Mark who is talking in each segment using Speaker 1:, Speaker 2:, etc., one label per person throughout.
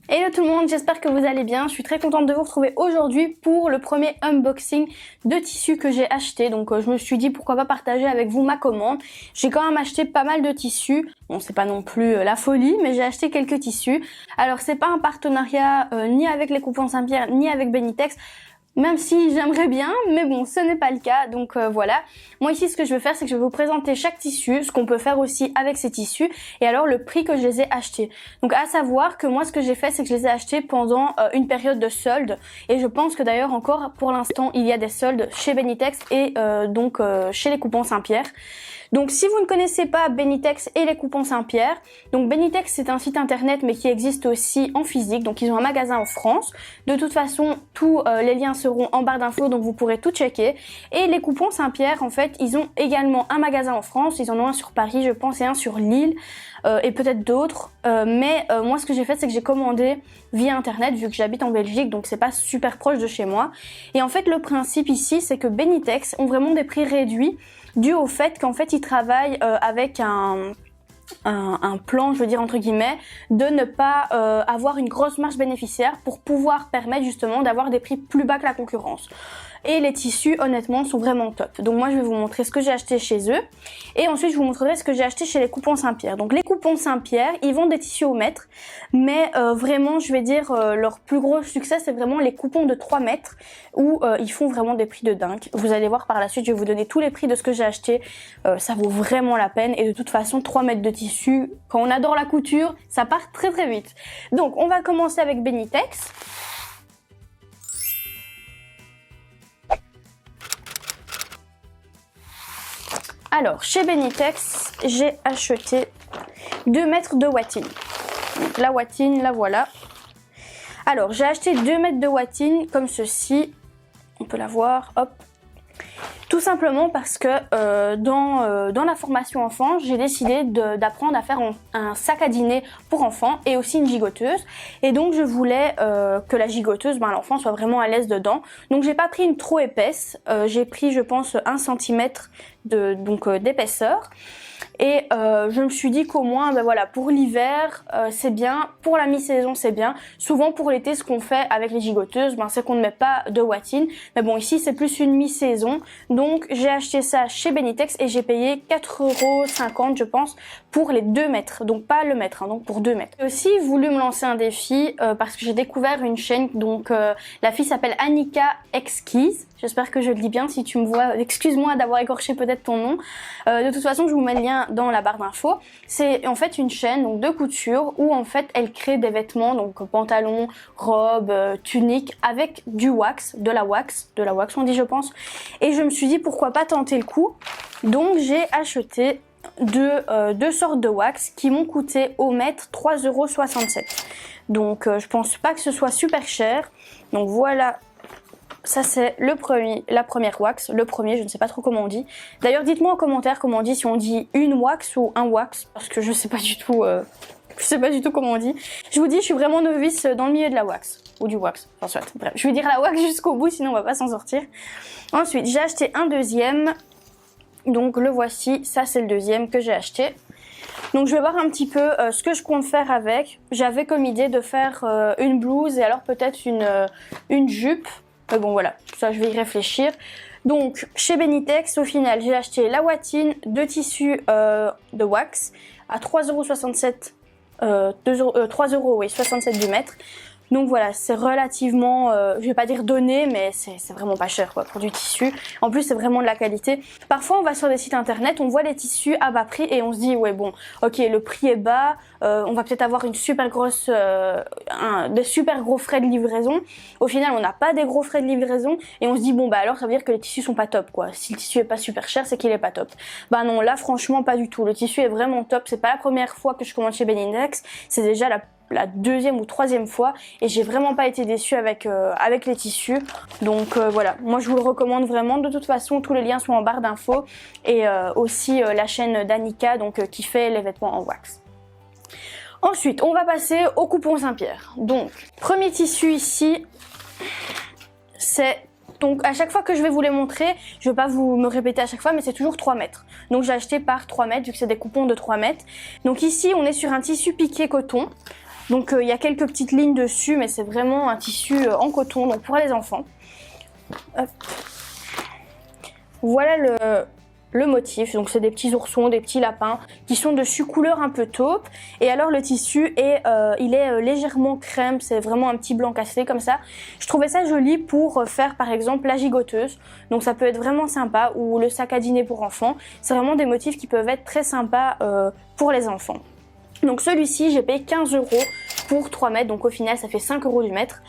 Speaker 1: Hello tout le monde, j'espère que vous allez bien. Je suis très contente de vous retrouver aujourd'hui pour le premier unboxing de tissus que j'ai acheté. Donc je me suis dit pourquoi pas partager avec vous ma commande. J'ai quand même acheté pas mal de tissus. Bon, c'est pas non plus la folie, mais j'ai acheté quelques tissus. Alors c'est pas un partenariat ni avec les coupons Saint-Pierre ni avec Benitex. Même si j'aimerais bien, mais bon, ce n'est pas le cas, donc voilà. Moi ici, ce que je vais faire, c'est que je vais vous présenter chaque tissu, ce qu'on peut faire aussi avec ces tissus, et alors le prix que je les ai achetés. Donc à savoir que moi, ce que j'ai fait, c'est que je les ai achetés pendant une période de solde, et je pense que d'ailleurs encore, pour l'instant, il y a des soldes chez Benitex et donc chez les coupons Saint-Pierre. Donc si vous ne connaissez pas Benitex et les coupons Saint-Pierre, donc Benitex c'est un site internet mais qui existe aussi en physique, donc ils ont un magasin en France. De toute façon, tous les liens seront en barre d'infos, donc vous pourrez tout checker. Et les coupons Saint-Pierre, en fait, ils ont également un magasin en France, ils en ont un sur Paris je pense et un sur Lille et peut-être d'autres. Mais moi ce que j'ai fait, c'est que j'ai commandé via internet vu que j'habite en Belgique, donc c'est pas super proche de chez moi. Et en fait le principe ici, c'est que Benitex ont vraiment des prix réduits dû au fait qu'en fait ils travaillent avec un plan, je veux dire entre guillemets, de ne pas avoir une grosse marge bénéficiaire pour pouvoir permettre justement d'avoir des prix plus bas que la concurrence. Et les tissus honnêtement sont vraiment top. Donc moi je vais vous montrer ce que j'ai acheté chez eux et ensuite je vous montrerai ce que j'ai acheté chez les coupons Saint-Pierre. Donc les coupons Saint-Pierre, ils vendent des tissus au mètre, mais vraiment je vais dire leur plus gros succès c'est vraiment les coupons de 3 mètres où ils font vraiment des prix de dingue. Vous allez voir par la suite, je vais vous donner tous les prix de ce que j'ai acheté, ça vaut vraiment la peine et de toute façon 3 mètres de tissu, quand on adore la couture, ça part très très vite. Donc on va commencer avec Benitex. Alors, chez Benitex, j'ai acheté 2 mètres de watine. Donc, la watine, la voilà. Alors, j'ai acheté 2 mètres de watine comme ceci. On peut la voir, hop. Tout simplement parce que dans la formation enfant, j'ai décidé d'apprendre à faire un sac à dîner pour enfants et aussi une gigoteuse. Et donc je voulais que la gigoteuse, l'enfant soit vraiment à l'aise dedans. Donc j'ai pas pris une trop épaisse, j'ai pris je pense 1 cm d'épaisseur. Et je me suis dit qu'au moins, voilà, pour l'hiver, c'est bien. Pour la mi-saison, c'est bien. Souvent, pour l'été, ce qu'on fait avec les gigoteuses, c'est qu'on ne met pas de watine. Mais bon, ici, c'est plus une mi-saison. Donc, j'ai acheté ça chez Benitex et j'ai payé 4,50 €, je pense, pour les 2 mètres. Donc, pas le mètre, donc pour 2 mètres. J'ai aussi voulu me lancer un défi parce que j'ai découvert une chaîne. Donc, la fille s'appelle Annika Exquise. J'espère que je le dis bien. Si tu me vois, excuse-moi d'avoir écorché peut-être ton nom. De toute façon, je vous mets le lien dans la barre d'infos. C'est en fait une chaîne donc de couture où en fait elle crée des vêtements, donc pantalons, robes, tuniques avec du wax, de la wax on dit je pense. Et je me suis dit pourquoi pas tenter le coup. Donc j'ai acheté deux sortes de wax qui m'ont coûté au mètre 3,67 €. Donc je pense pas que ce soit super cher. Donc voilà. Ça c'est la première wax, le premier, je ne sais pas trop comment on dit. D'ailleurs dites-moi en commentaire comment on dit, si on dit une wax ou un wax, parce que je sais pas du tout comment on dit. Je vous dis, je suis vraiment novice dans le milieu de la wax, ou du wax, enfin soit, bref. Je vais dire la wax jusqu'au bout, sinon on va pas s'en sortir. Ensuite, j'ai acheté un deuxième, donc le voici, ça c'est le deuxième que j'ai acheté. Donc je vais voir un petit peu ce que je compte faire avec. J'avais comme idée de faire une blouse et alors peut-être une jupe. Mais bon voilà, ça je vais y réfléchir. Donc chez Benitex, au final, j'ai acheté la watine, 2 tissus de wax à 3,67 €, 3 € oui, 67 du mètre. Donc voilà, c'est relativement, je vais pas dire donné, mais c'est vraiment pas cher quoi pour du tissu. En plus, c'est vraiment de la qualité. Parfois, on va sur des sites internet, on voit les tissus à bas prix et on se dit ouais bon, ok, le prix est bas, on va peut-être avoir une super grosse, des super gros frais de livraison. Au final, on n'a pas des gros frais de livraison et on se dit bon alors ça veut dire que les tissus sont pas top quoi. Si le tissu est pas super cher, c'est qu'il est pas top. Non, là franchement pas du tout. Le tissu est vraiment top. C'est pas la première fois que je commande chez Benitex, c'est déjà la deuxième ou troisième fois et j'ai vraiment pas été déçue avec les tissus. Donc voilà, moi je vous le recommande vraiment. De toute façon, tous les liens sont en barre d'infos et aussi la chaîne d'Annika qui fait les vêtements en wax. Ensuite, on va passer au coupon Saint-Pierre. Donc, premier tissu ici, c'est... Donc à chaque fois que je vais vous les montrer, je vais pas me répéter à chaque fois, mais c'est toujours 3 mètres. Donc j'ai acheté par 3 mètres, vu que c'est des coupons de 3 mètres. Donc ici, on est sur un tissu piqué coton. Donc il y a quelques petites lignes dessus, mais c'est vraiment un tissu en coton, donc pour les enfants. Hop. Voilà le motif, donc c'est des petits oursons, des petits lapins qui sont dessus couleur un peu taupe. Et alors le tissu il est légèrement crème, c'est vraiment un petit blanc cassé comme ça. Je trouvais ça joli pour faire par exemple la gigoteuse, donc ça peut être vraiment sympa, ou le sac à dîner pour enfants. C'est vraiment des motifs qui peuvent être très sympas pour les enfants. Donc celui-ci j'ai payé 15 € pour 3 mètres, donc au final ça fait 5 € du mètre.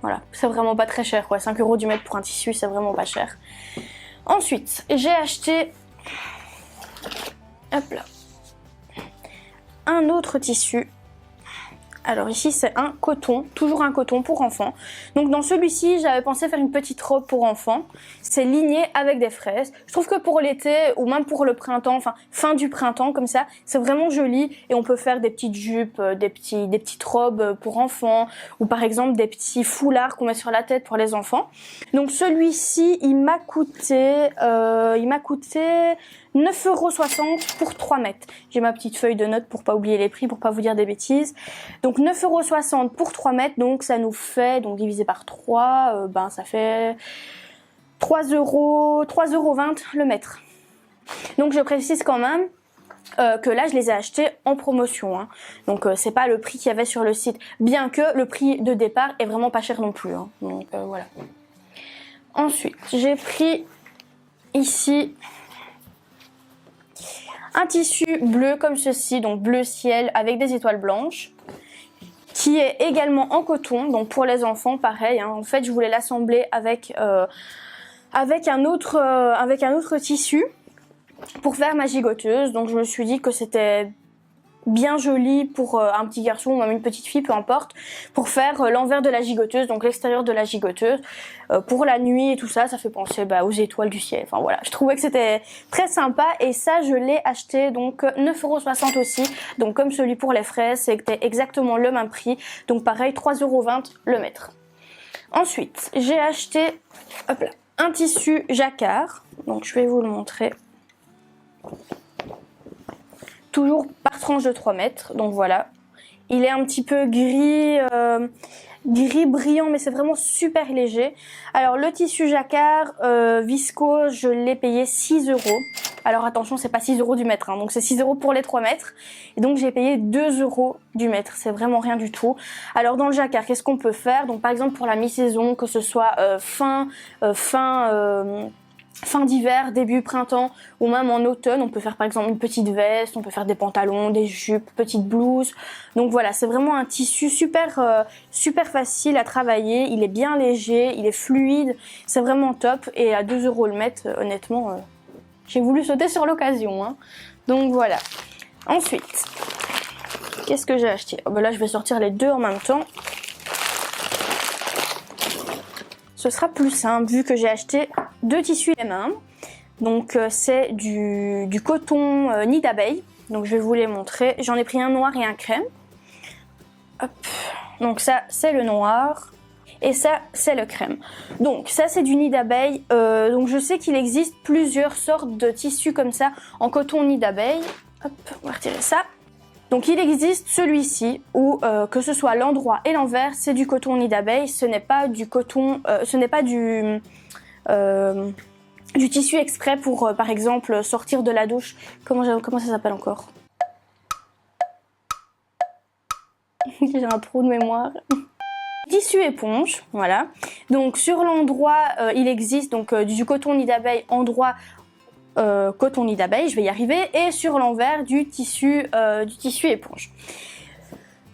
Speaker 1: Voilà, c'est vraiment pas très cher quoi, 5 € du mètre pour un tissu c'est vraiment pas cher. Ensuite, j'ai acheté, hop là, un autre tissu. Alors ici c'est un coton, toujours un coton pour enfants. Donc dans celui-ci j'avais pensé faire une petite robe pour enfants. C'est ligné avec des fraises. Je trouve que pour l'été ou même pour le printemps, enfin fin du printemps comme ça, c'est vraiment joli. Et on peut faire des petites jupes, des petites robes pour enfants. Ou par exemple des petits foulards qu'on met sur la tête pour les enfants. Donc celui-ci il m'a coûté 9,60 € pour 3 mètres. J'ai ma petite feuille de notes pour pas oublier les prix, pour pas vous dire des bêtises. Donc 9,60 € pour 3 mètres, donc ça nous fait, donc divisé par 3, ça fait 3,20 € le mètre. Donc je précise quand même que là je les ai achetés en promotion, hein. Donc c'est pas le prix qu'il y avait sur le site, bien que le prix de départ est vraiment pas cher non plus, hein. Donc voilà. Ensuite j'ai pris ici un tissu bleu comme ceci, donc bleu ciel avec des étoiles blanches, qui est également en coton, donc pour les enfants pareil, hein. En fait je voulais l'assembler avec un autre tissu pour faire ma gigoteuse, donc je me suis dit que c'était bien joli pour un petit garçon ou même une petite fille, peu importe, pour faire l'envers de la gigoteuse, donc l'extérieur de la gigoteuse, pour la nuit et tout ça, ça fait penser aux étoiles du ciel. Enfin voilà, je trouvais que c'était très sympa et ça je l'ai acheté donc 9,60 € aussi, donc comme celui pour les fraises, c'était exactement le même prix, donc pareil 3,20 € le mètre. Ensuite, j'ai acheté hop là, un tissu jacquard, donc je vais vous le montrer. Toujours par tranche de 3 mètres, donc voilà. Il est un petit peu gris, gris brillant, mais c'est vraiment super léger. Alors le tissu jacquard viscose, je l'ai payé 6 €. Alors attention, c'est pas 6 € du mètre, hein, donc c'est 6 € pour les 3 mètres. Et donc j'ai payé 2 € du mètre, c'est vraiment rien du tout. Alors dans le jacquard, qu'est-ce qu'on peut faire? Donc par exemple pour la mi-saison, que ce soit fin d'hiver, début printemps ou même en automne, on peut faire par exemple une petite veste, on peut faire des pantalons, des jupes, petites blouses. Donc voilà, c'est vraiment un tissu super facile à travailler, il est bien léger, il est fluide, c'est vraiment top et à 2 € le mètre, honnêtement, j'ai voulu sauter sur l'occasion, hein. Donc voilà. Ensuite, qu'est-ce que j'ai acheté? Là je vais sortir les deux en même temps. Ce sera plus simple vu que j'ai acheté deux tissus les mêmes. Donc c'est du coton nid d'abeille. Donc je vais vous les montrer. J'en ai pris un noir et un crème. Hop. Donc ça c'est le noir et ça c'est le crème. Donc ça c'est du nid d'abeille. Donc je sais qu'il existe plusieurs sortes de tissus comme ça en coton nid d'abeille. Hop, on va retirer ça. Donc il existe celui-ci où que ce soit l'endroit et l'envers, c'est du coton nid d'abeille, ce n'est pas du coton, ce n'est pas du tissu exprès pour par exemple sortir de la douche. Comment ça s'appelle encore? J'ai un trou de mémoire. Tissu éponge, voilà. Donc sur l'endroit, il existe donc du coton nid d'abeille endroit. Coton nid d'abeille, je vais y arriver, et sur l'envers du tissu éponge.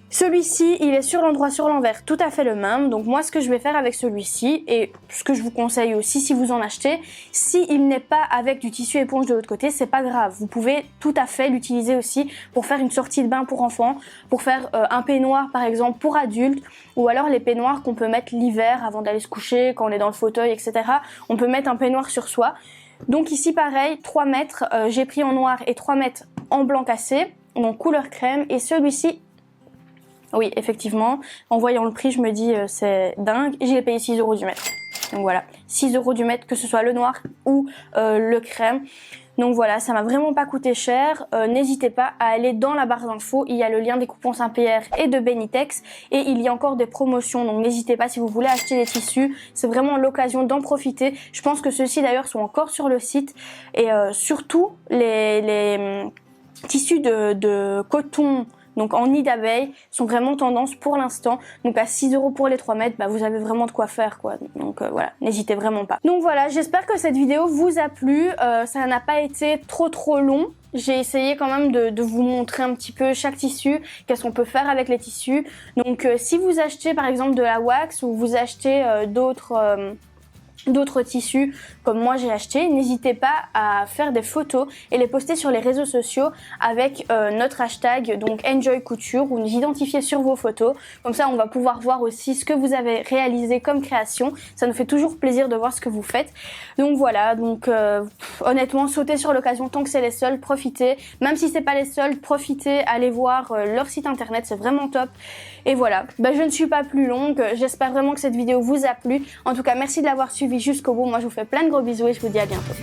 Speaker 1: Celui-ci, il est sur l'endroit, sur l'envers, tout à fait le même. Donc moi, ce que je vais faire avec celui-ci, et ce que je vous conseille aussi si vous en achetez, s'il n'est pas avec du tissu éponge de l'autre côté, c'est pas grave. Vous pouvez tout à fait l'utiliser aussi pour faire une sortie de bain pour enfants, pour faire un peignoir par exemple pour adultes, ou alors les peignoirs qu'on peut mettre l'hiver avant d'aller se coucher, quand on est dans le fauteuil, etc. On peut mettre un peignoir sur soi. Donc ici pareil, 3 mètres, j'ai pris en noir et 3 mètres en blanc cassé, donc couleur crème, et celui-ci, oui effectivement, en voyant le prix je me dis c'est dingue, j'ai payé 6 € du mètre. Donc voilà, 6 € du mètre, que ce soit le noir ou le crème. Donc voilà, ça m'a vraiment pas coûté cher. N'hésitez pas à aller dans la barre d'infos, il y a le lien des coupons Saint-Pierre et de Benitex et il y a encore des promotions. Donc n'hésitez pas si vous voulez acheter des tissus, c'est vraiment l'occasion d'en profiter. Je pense que ceux-ci d'ailleurs sont encore sur le site et surtout les tissus de coton, donc en nid d'abeille, sont vraiment tendance pour l'instant. Donc à 6 € pour les 3 mètres, bah vous avez vraiment de quoi faire quoi. Donc voilà, n'hésitez vraiment pas. Donc voilà, j'espère que cette vidéo vous a plu. Ça n'a pas été trop long. J'ai essayé quand même de vous montrer un petit peu chaque tissu, qu'est-ce qu'on peut faire avec les tissus. Donc si vous achetez par exemple de la wax ou vous achetez d'autres tissus comme moi j'ai acheté, n'hésitez pas à faire des photos et les poster sur les réseaux sociaux avec notre hashtag donc Enjoy Couture ou nous identifier sur vos photos. Comme ça on va pouvoir voir aussi ce que vous avez réalisé comme création. Ça nous fait toujours plaisir de voir ce que vous faites. Donc voilà, donc honnêtement sautez sur l'occasion tant que c'est les soldes, profitez. Même si c'est pas les soldes, profitez, allez voir leur site internet, c'est vraiment top. Et voilà, bah, je ne suis pas plus longue, j'espère vraiment que cette vidéo vous a plu. En tout cas merci de l'avoir suivi jusqu'au bout. Moi je vous fais plein de gros bisous et je vous dis à bientôt.